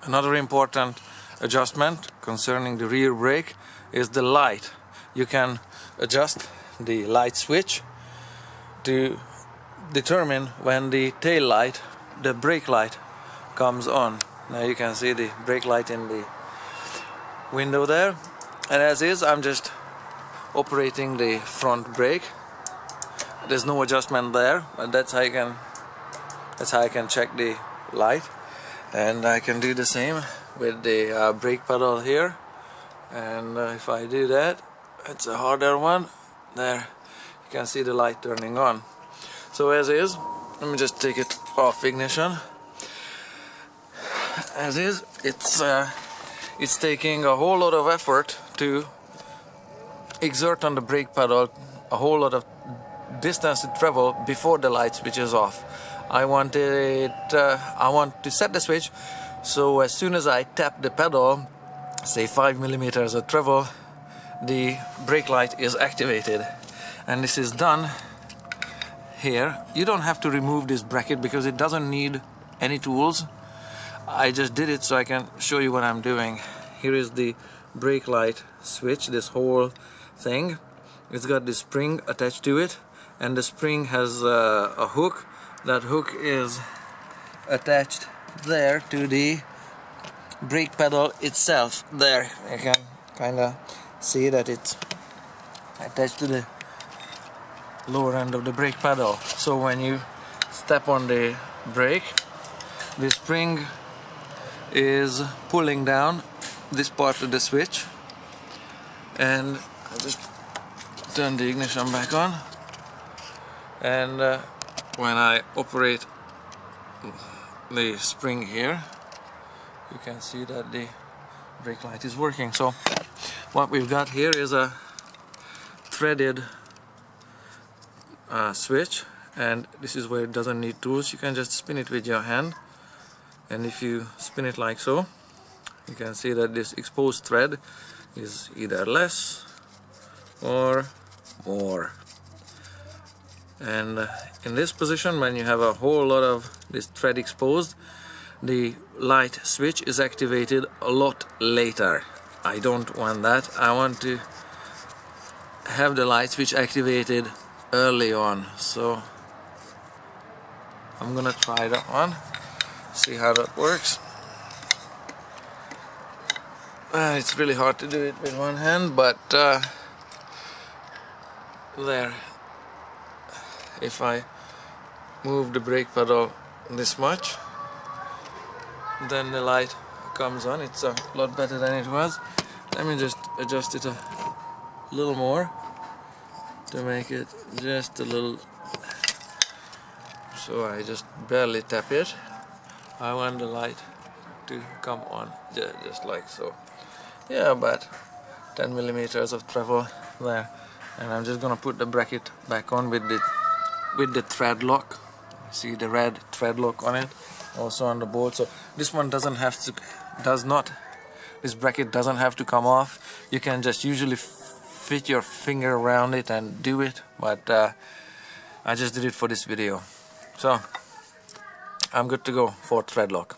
Another important adjustment concerning the rear brake is the light. You can adjust the light switch to determine when the tail light, the brake light, comes on. Now you can see the brake light in the window there, and as is, I'm just operating the front brake. There's no adjustment there, but that's how I can check the light. And I can do the same with the brake pedal here, and if I do that, it's a harder one. There you can see the light turning on. So as is, let me just take it off ignition. As is, it's taking a whole lot of effort to exert on the brake pedal, a whole lot of distance to travel before the light switches off. I want to set the switch so as soon as I tap the pedal, say 5 millimeters of travel, the brake light is activated. And this is done here. You don't have to remove this bracket because it doesn't need any tools. I just did it so I can show you what I'm doing. Here is the brake light switch, this whole thing. It's got the spring attached to it, and the spring has a hook. That hook is attached there to the brake pedal itself. There, you can kind of see that it's attached to the lower end of the brake pedal. So when you step on the brake, the spring is pulling down this part of the switch, and I'll just turn the ignition back on, and when I operate the spring here, you can see that the brake light is working. So what we've got here is a threaded switch, and this is where it doesn't need tools. You can just spin it with your hand, and if you spin it like so, you can see that this exposed thread is either less or more. And in this position, when you have a whole lot of this thread exposed, the light switch is activated a lot later. I don't want that. I want to have the light switch activated early on. So I'm gonna try that one, see how that works. It's really hard to do it with one hand, but there. If I move the brake pedal this much, then the light comes on. It's a lot better than it was. Let me just adjust it a little more to make it just a little, so I just barely tap it. I want the light to come on just like so. Yeah, about 10 millimeters of travel there. And I'm just gonna put the bracket back on with the thread lock. See the red thread lock on it, also on the board. So this one this bracket doesn't have to come off. You can just usually fit your finger around it and do it, but I just did it for this video. So I'm good to go for thread lock.